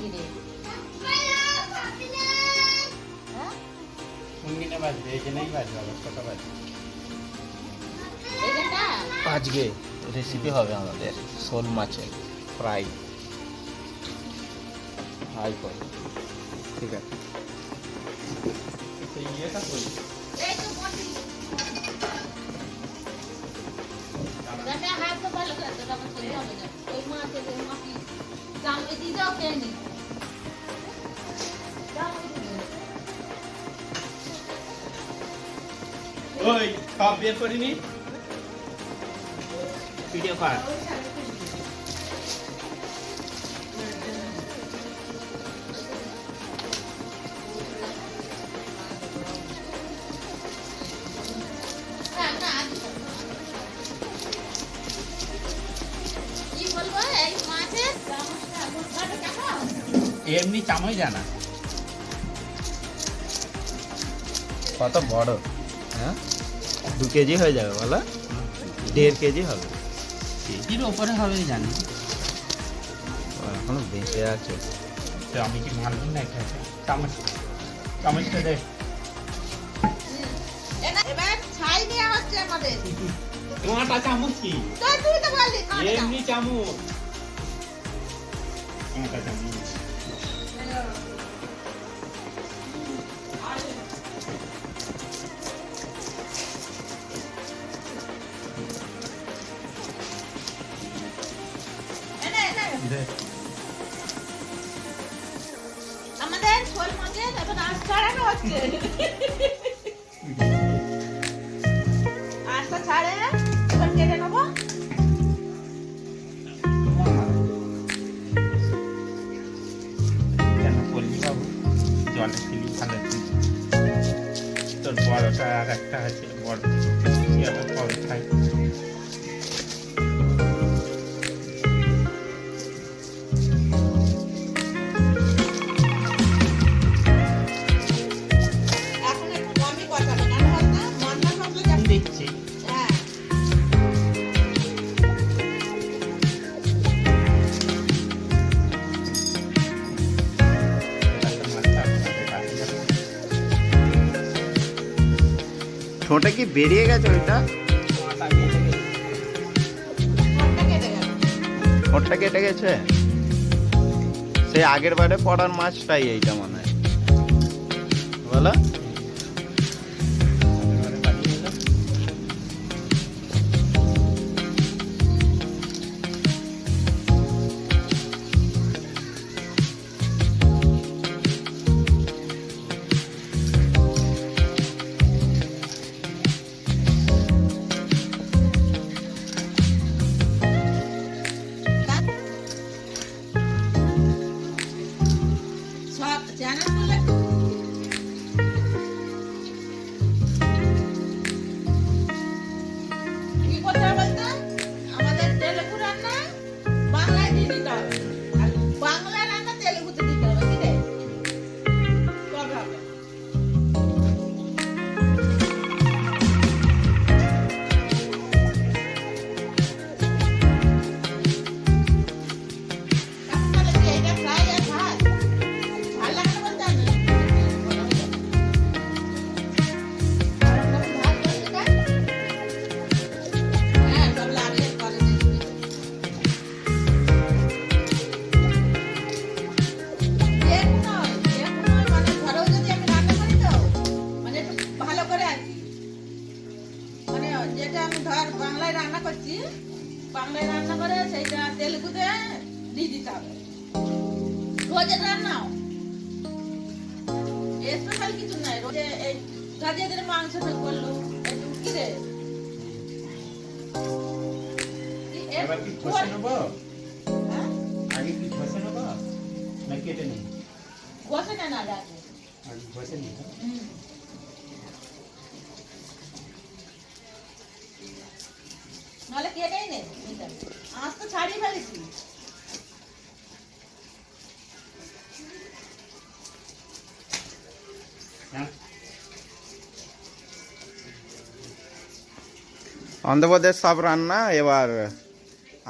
নাকি রে? আজকে রেসিপি হবে আমাদের শোল মাছের ফ্রাই। হাই করে ঠিক আছে। ওই সব বের করিনি ভিডিও কর। এমনি চামচ জানা কত বড়? হ্যাঁ 2 কেজি হয়ে যাবে বলো? 1.5 কেজি হবে। কেজির ওপরে হবে জানি। এখনো বেঁচে আছে। তো আমি কি মানবো না? চামচ চামচটা দে। এবার ছাই দেওয়া হচ্ছে আমাদের। কাঁটা চামচ কি? তুই তো বললি এমনি চামচ। কাঁটা চামচ। আমাদের শোল মাছের এখন আঁশ ছাড়ানো হচ্ছে। আঁশটা ছাড়ে এবার কেটে নেবো। কেন করলি বাবু? জলে ছিলি ভালো ছিল। তোর বড়টা আর একটা আছে বড়, কবে খাই। এখন একটু কমই কষাবে, কেন বলতো? মশলা টসলা যখন দিচ্ছি হ্যাঁ ঠোঁটে কি বেরিয়ে গেছে ওইটা? ঠোঁটটা কেটে গেল। ঠোঁটটা কেটে গেছে। সেই আগের বারে পড়ার মাছটাই এইটা মনে হয় বলো? সব চ্যানেলগুলো কি করতে হবে বলতো? আমাদের তেলেগু রান্না বাংলায় দিয়ে দিতে হবে, আর বাংলা রান্না তেলেগুতে দিতে হবে, কি রে? তবে হবে। এখন তাহলে কি এইটা ফ্রাই আর ভাত? ভাল লাগে না বলতে হবে? আর ওরকম ভাত বলতে না? হ্যাঁ, সব লাগে করে দিচ্ছি। মানে ঘরেও যদি আমি রান্না করি তো মানে একটু ভালো করে আর কি, মানে যেটা আমি ধর বাংলায় রান্না করছি, বাংলায় রান্না করে সেইটা তেলেগুতে দিয়ে দিতে হবে। রোজের রান্নাও স্পেশাল কিছু নাই, রোজে এই গাজেদের মাংস করলো একটু কি রে এবার কি ঘষে নেবো? হ্যাঁ আগে কি ঘষে নেবো না কেটে নেবো? ঘষে না লাগে। আগে ঘষে নিই। নাহলে কেটেই নে, আঁশ তো ছাড়িয়ে ফেলেছি। হ্যাঁ অন্ধ্রপ্রদেশ সব রান্না এবার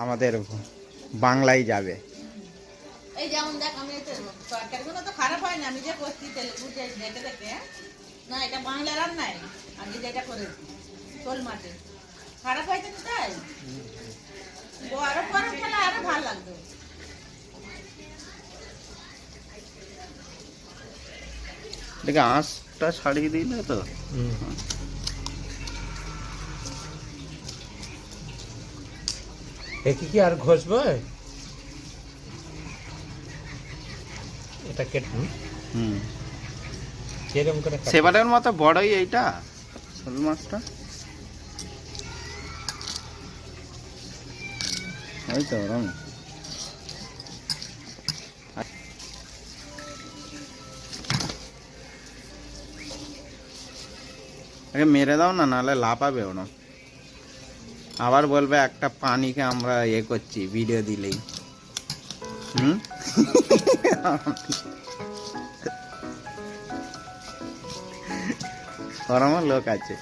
আমাদের বাংলায় যাবে। এই যেমন দেখ আমি তরকারিগুলো তো খারাপ হয় না, আমি যে করছি তেলেগু যে দেখে দেখে, না এটা বাংলা রান্নায় আমি যেটা করেছি শোল মাছে খারাপ হয়েছে তো তাই আরো গরম খেলে আরো ভালো লাগতো। দেখে আঁশটা ছাড়িয়ে দিলে তো। দেখি কি আর ঘষবো এটা কেটে হুম, কিরকম করে কাটবো? সেবারের মতো বড়ই এইটা শোল মাছটা। এই তো ওরম। আগে মেরে দাও না, নাহলে লাফাবে ওরম। আবার বলবে একটা পানিকে আমরা করছি ভিডিও দিলেই। হুম ওরমও লোক আছে,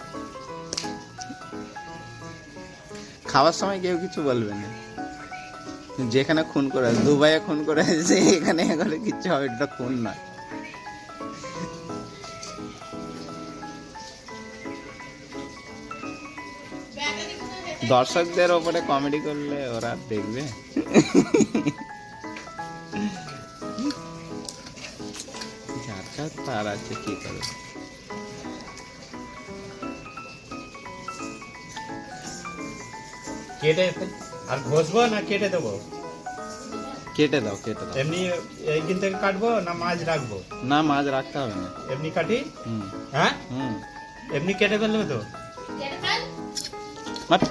খাওয়ার সময় কেউ কিছু বলবে না। যেখানে খুন করে দুবাইয়ে খুন করে এসে এখানে এগুলো কিচ্ছু হবে, এটা খুন নয়। দর্শকদের ওপরে কমেডি করলে ওরা দেখবে। যার কাজ তার আছে, কি করে। কেটে আর ঘষবো না কেটে দেবো? কেটে দাও, কেটে দাও। এমনি এইখান থেকে কাটবো না মাছ রাখবো? না, মাছ রাখতে হবে না। এমনি কাটি? হুম হ্যাঁ, হুম। এমনি কেটে ফেলবে তো? মাছ।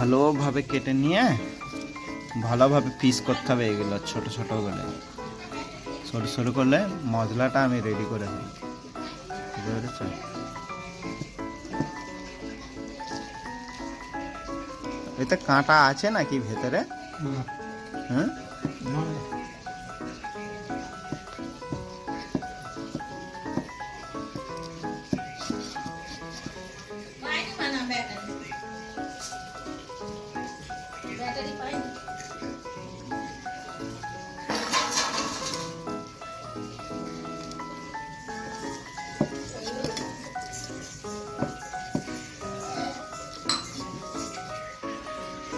ভালোভাবে কেটে নিয়ে ভালোভাবে পিস করতে হবে এগুলো, ছোট ছোট করে সরু সরু করলে মশলাটা আমি রেডি করে দিই। বুঝতে পেরেছো? এতে কাঁটা আছে নাকি ভেতরে? হ্যাঁ, পাইনি মানা ব্যাটারি পাইনি।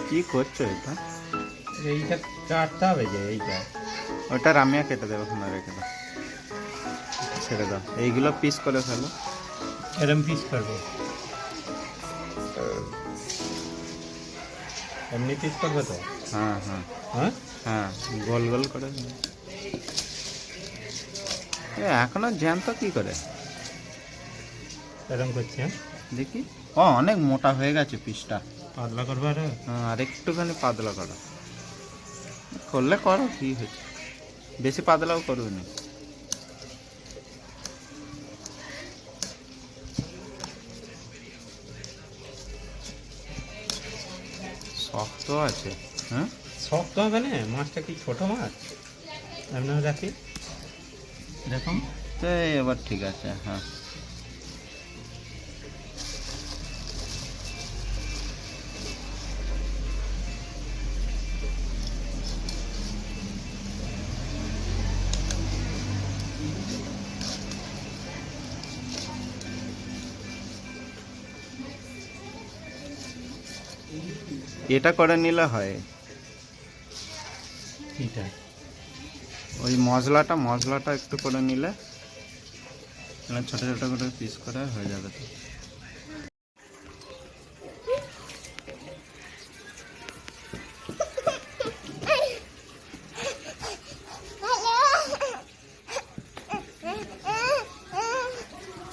কি করছো এটা? এইটা কাটতে হবে যে এইটা। ওটা রামিয়া কেটে দেবে, ওখানে রেখে দাও, ছেড়ে দাও। এইগুলো পিস করে ফেলো। এরম পিস করবো? এমনি পিস করবো তো? হ্যাঁ হ্যাঁ হ্যাঁ, হ্যাঁ, গোল গোল করে। এখনো জ্যান্ত কি করে এরম করছি। হ্যাঁ, দেখি। ও, অনেক মোটা হয়ে গেছে পিসটা। পাতলা করবো আর আর একটুখানি পাতলা করো, করলে করো, কি হয়েছে, বেশি পাতলাও করবে না। শক্ত আছে। হ্যাঁ, শক্ত হবে না, মাছটা কি ছোট মাছ? এমনি রাখি দেখুন তো, এবার ঠিক আছে। হ্যাঁ, এটা করে নিলে হয়। এটা ওই মশলাটা একটু করে নিলে ছোট ছোট করে পিস করে হয়ে যাবে তো।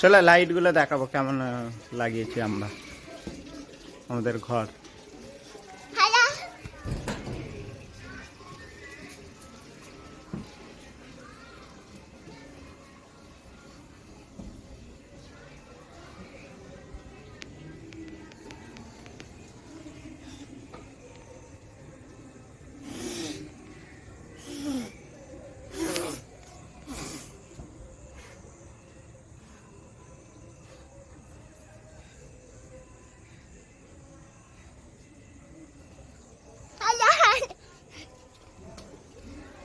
চলো লাইটগুলো দেখাবো কেমন লাগিয়েছি আমরা আমাদের ঘর।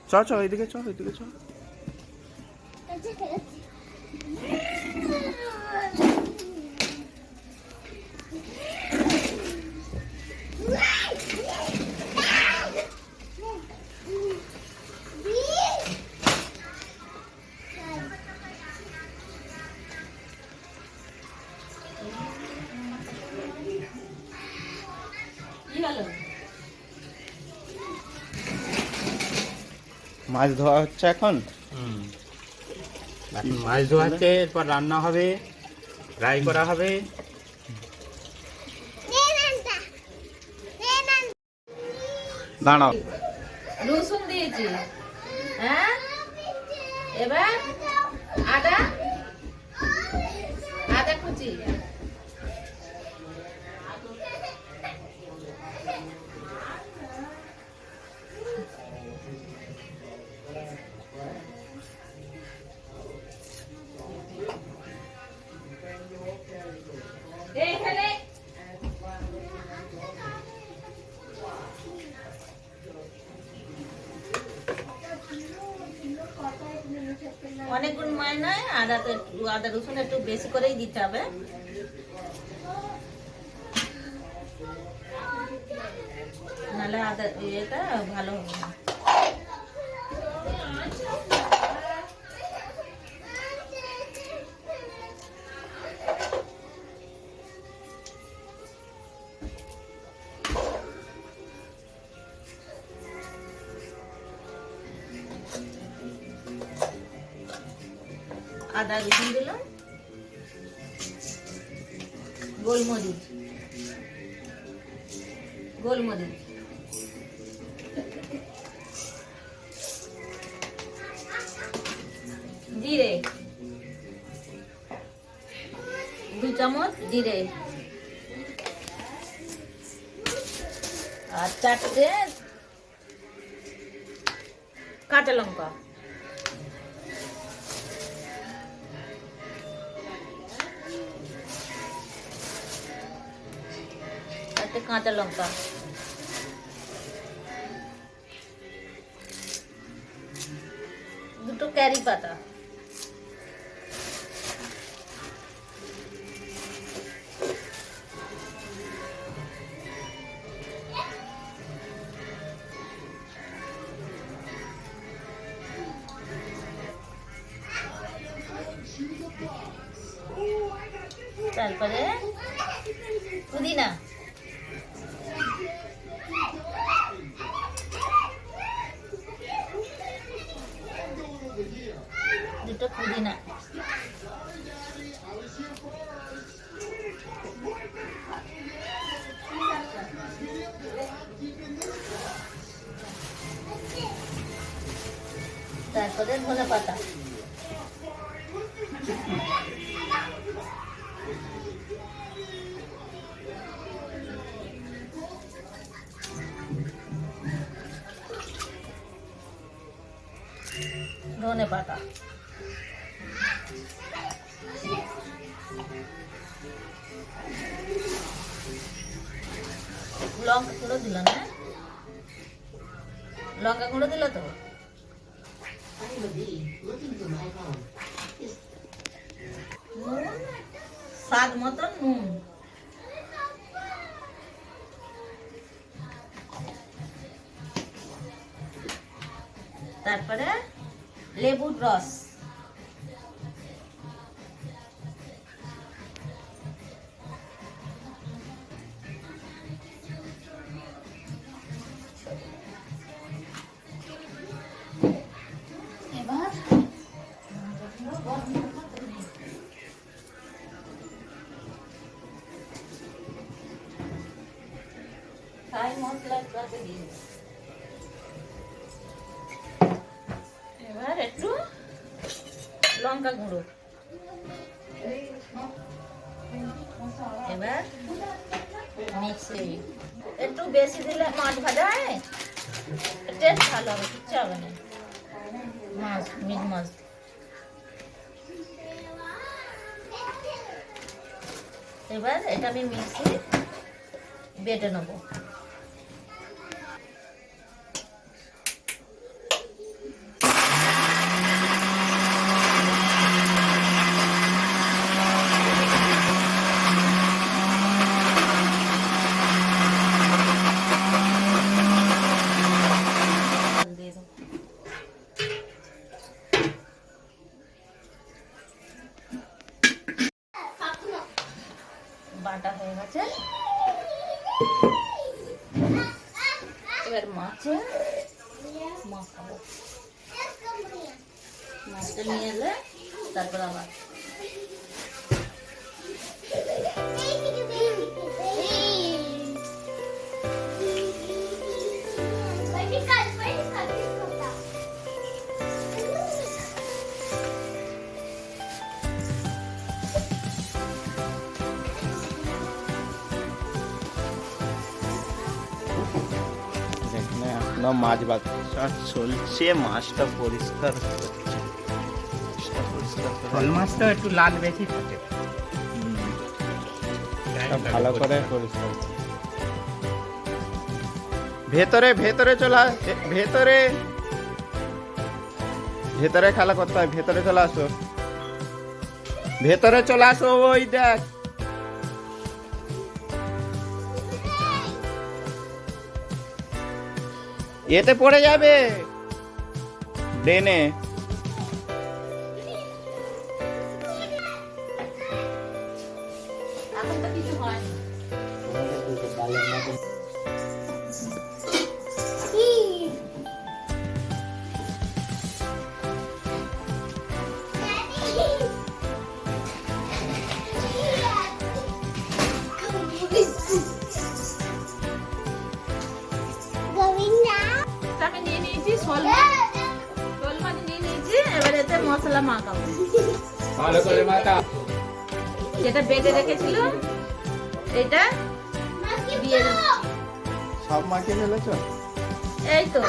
চ চ এইদিকে চ এইদিকে চ। কি হলো? মাছ ধোয়া হচ্ছে এখন। এখন মাছ ধোয়া হচ্ছে, এরপর রান্না হবে, ফ্রাই করা হবে। দাঁড়াও, রসুন দিয়েছি, হ্যাঁ, এবার আদা, আদা কুচি, এখানে অনেকগুলো মাছ নয়, আদাতে আদা রসুন একটু বেশি করেই দিতে হবে, নাহলে আদা ইয়েটা ভালো হবে না। আদা রসুন দিলাম, গোলমরিচ, গোলমরিচ, জিরে, 2 চামচ জিরে, আর 4টে কাঁচা লঙ্কা, কাঁচা লঙ্কা, দুটো ক্যারি পাতা, তারপরে পুদিনা, দুটো পুদিনা, তারপরে ধনে পাতা, ধনে পাতা, লঙ্কা গুঁড়ো দিল না, লঙ্কা গুঁড়ো দিল তো, স্বাদ মতন নুন, তারপরে লেবুর রস, এবার ফ্রাই মশলা দিয়ে দেব। এবার একটু লঙ্কা গুঁড়ো, এবার মিক্সি, একটু বেশি দিলে মাছ ভাজা হয়, টেস্ট ভালো হবে, কিচ্ছু হবে না, মাছ মিট মাছ। এবার এটা আমি মিক্সি বেটে নেবো। আছে মাখাবো। মাছটা নিয়ে এলে তারপর আবার এখানে এখনো মাছ বাচ্চা চলছে, মাছটা পরিষ্কার হচ্ছে। মাছটা পরিষ্কার করে শোল মাছটা একটু লাল বেশি থাকে। এটা ভালো করে পরিষ্কার করো। ভেতরে ভেতরে চলে ভেতরে ভেতরে খেলা করতে হয়, ভেতরে চলে আসো, ভেতরে চলে আসো। ওই দেখ এতে পড়ে যাবে ড্রেনে। এখন তো কিছু হয় না। আমি নিয়ে নিয়েছি শোল মাছ নিয়ে নিয়েছি। এবার এতে মশলা মাখাবো। ভালো করে মাথা যেটা বেটে রেখেছিল এটা দিয়ে দিচ্ছি। সব মাখিয়ে ফেলেছ? এই তো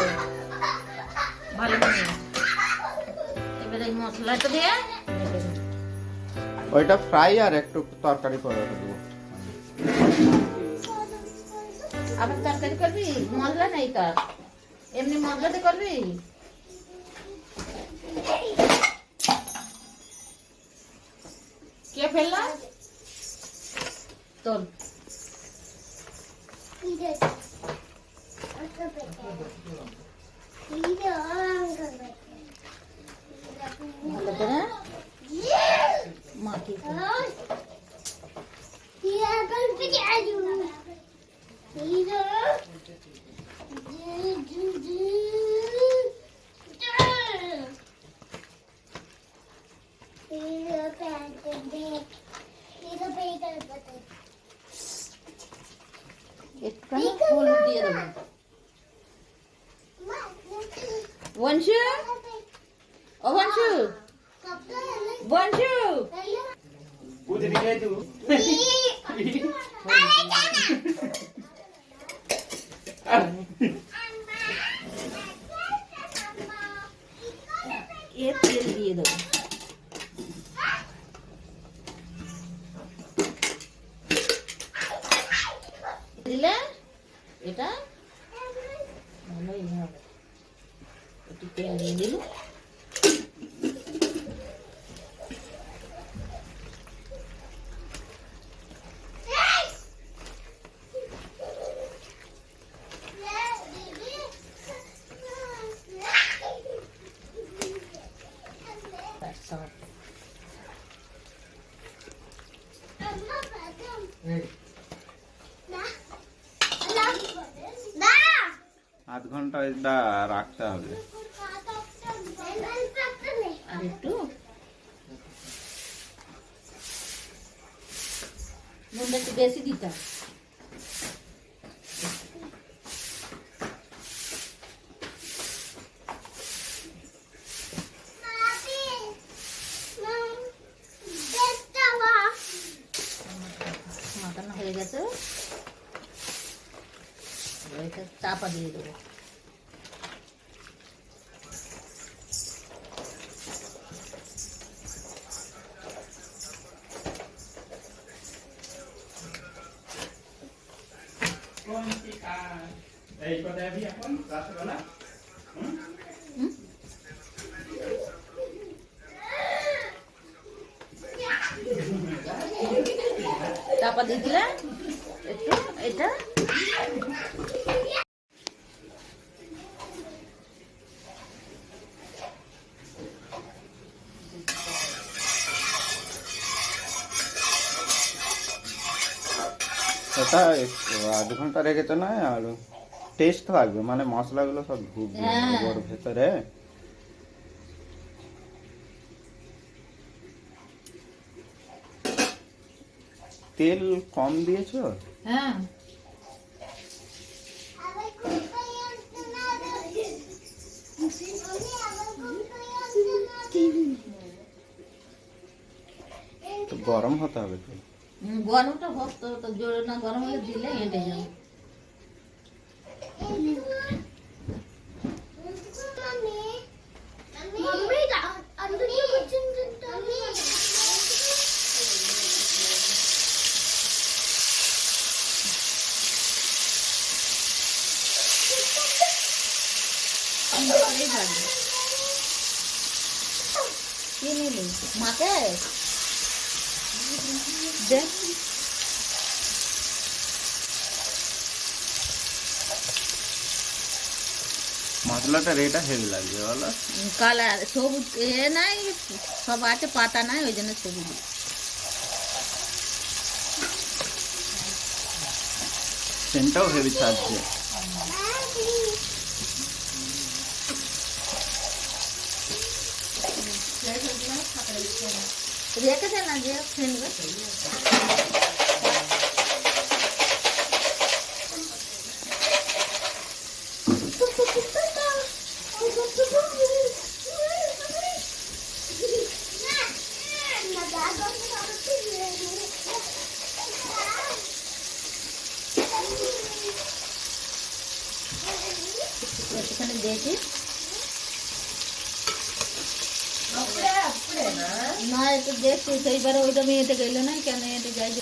ভালো করে এবার এই মশলাটা দিয়ে বেটে দেবো। ওইটা ফ্রাই আর একটু তরকারি করে দেবো। আবার তরকারি করবি? মশলা নেই তো, এমনি মশলাতে করবি? কে ফেললা তোর? ভালো করে মাখিয়ে ফেল। একটুখানি হলুদ দিয়ে দেবো। বঞ্চু, ও বঞ্চু, বঞ্চু, এর তেল দিয়ে দেবো। দিলে এটা ভালোই হবে। একটু তেল দিয়ে দিল। আধ ঘন্টা এটা রাখতে হবে। আর একটু নুনটা একটু বেশি দিতে হবে। মাখানো হয়ে গেছে, এটা চাপা দিয়ে দেবো। এই কথায় আমি এখন রাত্রেবেলা চাপা দিয়ে দিলে একটু এটা এটা আধ ঘন্টা রেখেছো না? আর টেস্ট লাগবে, মানে মশলাগুলো সব ঢুকবে হ্যাঁ। ওর ভেতরে। তেল কম দিয়েছো? হ্যাঁ তো গরম হতে হবে তেল। গরমটা হোক তো, তো জোরে না গরম হলে দিলে হেঁটে যাবে। কি নিলি মাকে দে। মশলাটা রেটা হেভি লাগবে বলো। কালার সবুজ এ নাই, সব আছে পাতা নাই, ওই জন্য সবুজ। সেন্টটাও হেভি ছাড়ছে। রেখেছে না যে ফেলবে। এখানে দেখি না, একটু দেখছি সেইবারে ওইটা মেয়েতে গেল না কেন এতে যাই।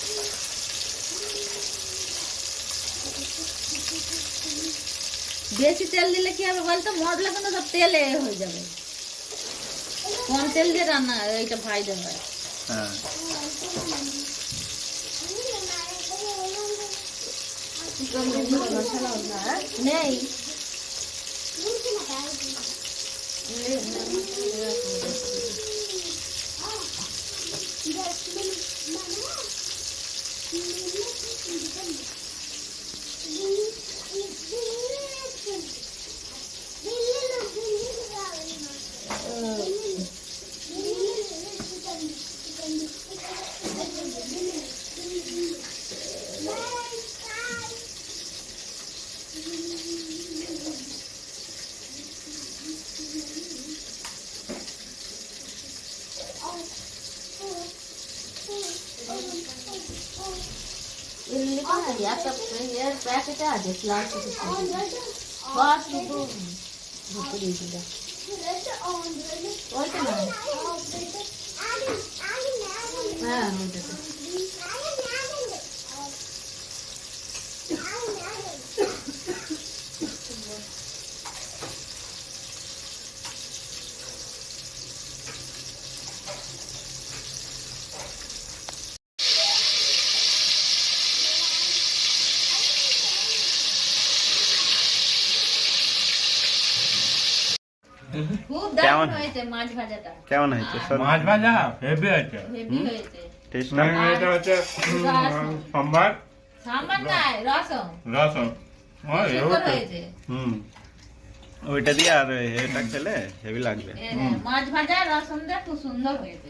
বেশি তেল দিলে কি হবে বলতো, মশলা কিন্তু সব তেলে হয়ে যাবে। কম তেল দিয়ে রান্না এইটা ভাইদের হয়। হ্যাঁ নেই একটা এর প্যাকেটে আছে প্লাস্টিক, সব শুধু ভর্তি দিয়েছিল ওইটা না। হ্যাঁ ওইটাতে খুব দারুণ হয়েছে মাছ ভাজাটা। কেমন হয়েছে? মাছ ভাজা হেভি আছে। হেভি হয়েছে। টেস্টটা এটা হচ্ছে সম্বার সাম্বার নাই, রসম রসম। সুন্দর হয়েছে। ওইটা দিয়ে আর এটা খেলে হেভি লাগবে। মাছ ভাজা রসম দিয়ে খুব সুন্দর হয়েছে।